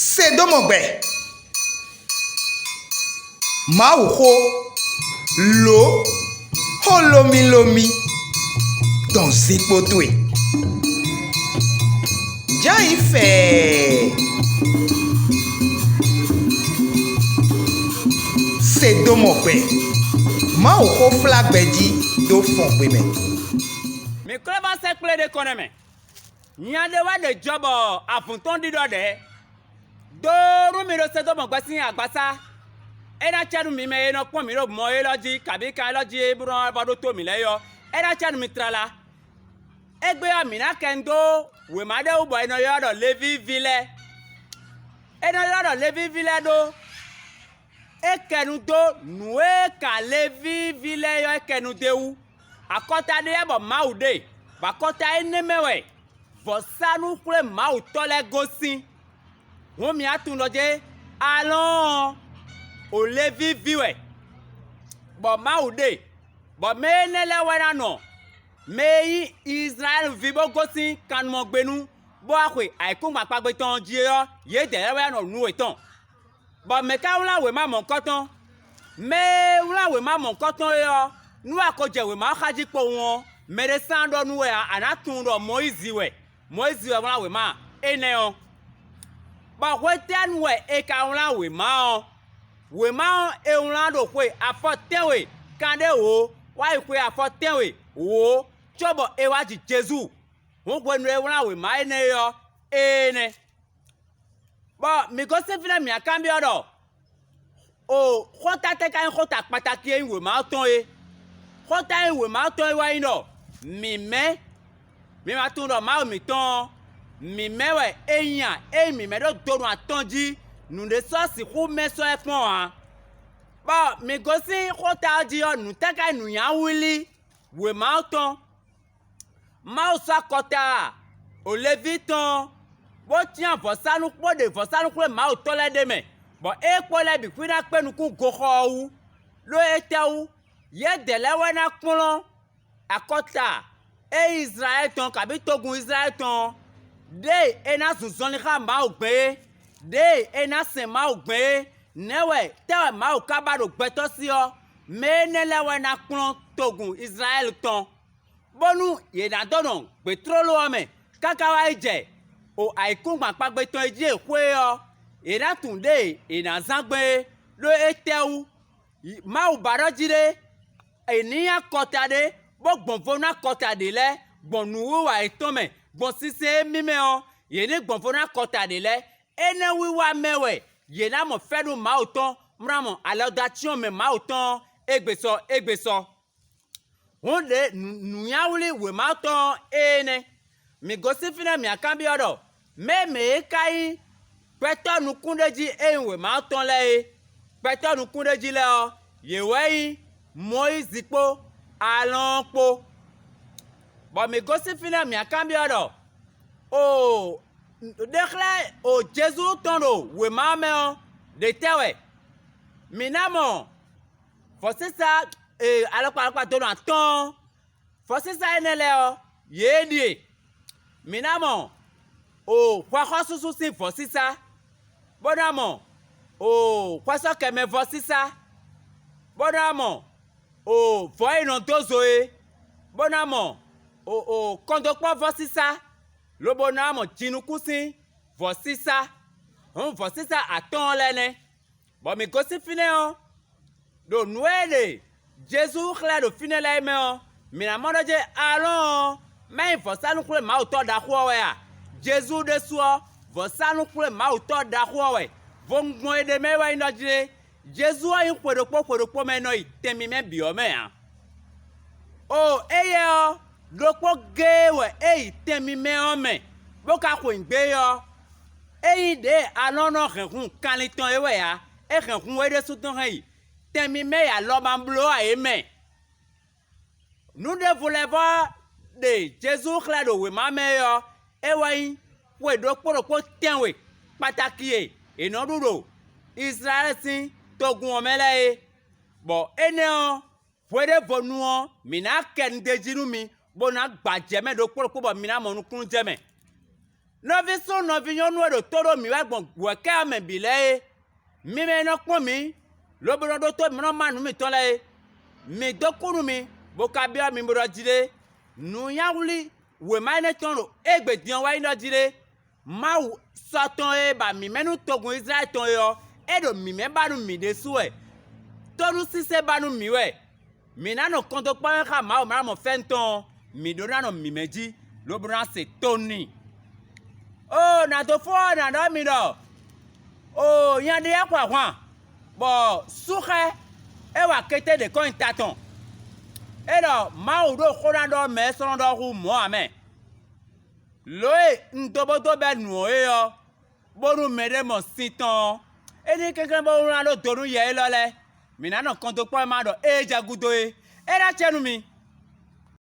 Sedomogbe Mauho Lo Holomilomi Dans Zipotwe Jaife Sedomogbe Mauho Flagbeji Do Fonkweme Mi kleba se kple de koneme Nyade wa de job afunton di do de do mi do se do mo gbasi agbasa ena chanu mi me no pon mi ro mo e loji kabi kan loji e bro ba do to mi le yo ena chanu mi trala egbe ami na kendo we ma de ubo eno yo do Levi ville eno yo do Levi ville do ekenu do nuwe ka Levi ville yo ekenu dewu akota de ebo maude bakota enemewe vosanu kule mau tole gosi won mi atun loje alon o Levi viwe bo maude bo menele wena no meyi Israel vibo gosi kan mo gbenu bo akwe aikun papagbe ton jiyo ye de we no nu etan bo me ka wla we ma mon koton me wla we ma mon koton yo nu akoje we ma khaji po won mere sando nu we anatun ro Moizi we wla we ma ene o ba wetan we e ka wla we ma o e wla do kwe afotewe kande o wa ikwe afotewe o chobo e wa ji Jesu won gbe nu e wla we ma ene yo ene ba mi go se fina mi akambi odo o khota te kan khota pataki en we ma ton e khota en we ma ton e wa ino mi ma tun do ma mi ton mi mewe eyan e mi me do donu atonji nu de so si ku me so e pon an ba mi go si khota di onu te kan nu yan wili we ma ton ma o sa kota o Levi ton bo tian vosanu kle ma o tole de me bo e pole bi kwina penu ku goho wu lo etewu ye de lewe na kunlo akota e Israel ton kabi togun Israel ton de ena zuzon kha ma ogbe de ena se ma ogbe newe te ma o kabaro gbeto si o me ne lewe na kun togun Israel ton bonu ye na dono petrolo ame kakawa ije o aikun papagbe ton eji ekwe o era tunde ena zangbe lo etewu ma o barojire eniyan kotade bo gbonfo na kotade le gbonu wa etome gbon sise mime o ye ni gbonfo na kotade le ene wiwa mewe ye na mo fedu ma oton mramo alodation me ma oton egbeso wonde nuyawuli we ma oton ene mi gosi fina mi akambi odo me kai peto nu kundeji enwe ma oton le peto nu kundeji le o ye weyi Moizi po alon po bo mi gosi fina mi akambi odo o dekle o Jesu tondo we ma me o de tewe minamo fosisa alokpa tono aton fosisa enele o yedie minamo o kwa khosusu si fosisa bonamo o kwaso keme fosisa bonamo o voye non tozoe bonamo o kondokpo vosisa lo bonamo jinukusin vosisa vosisa aton lene bo mi gosi fine o do nuele Jesu khla do fine la me o mi na modo je alon me vosanu kule ma o to da kwo we a Jesu de so vosanu kule ma o to da kwo we vongbon ede me wa inojire Jesu ayin kwodopo me no itemi me bi o me a o eye o dopo gewe itemi me o me boka ko ngbe yo eyin de alono renkun kanitan ewe ya e renkun we de sutan yi temi me ya lo ma blo a me nous ne voulons pas de Jesu clado we ma me yo ewe we dopo tenwe pataki e no duro Israel sin togun omele bo ene o puede vonu mina ken dejinu mi bona gbaje me do poro bo mina monu kun jeme Nɔvi sɔ nɔvi nyɔnu ɖo to ɖo mi wa gbɔn wɛkɛ ame bi lɛ ye. Mi me nɔ kpɔ mi. Lobɔ ɖo to mi nɔ ma nu mi tɔ lɛ ye. Mi do kunu mi. Boka bia mi bɔ dzi de. Nu ya wuli. We ma ne tɔn ɖo. Egbe diɔ wa yi nɔ dzi de. Mawu sɔtɔn ye ba mi mɛ nu togun Israel tɔn ye yɔ. Eɖo mi mɛ ba nu mi de su ɛ. Tɔnu sise ba nu mi wɛ. Mi na nɔ kɔntɔ kpɔ xa mawu ma mɔ fɛn tɔn. Mi do na nɔ mi mɛ dzi. Lobɔ na se toni. Oh, na do fo na do mi do. Oh, yan de ya kwa hwan. Bo suxe e wa kete de ko intaton. E do mawu do khona do me so do hu mo amen. Loe ndobodo be nu e yo. Boru me de mo siton. E ni keke bo na do donu ye lo le. Mi na no konto po ma do e jagudo e. E ra chenu mi.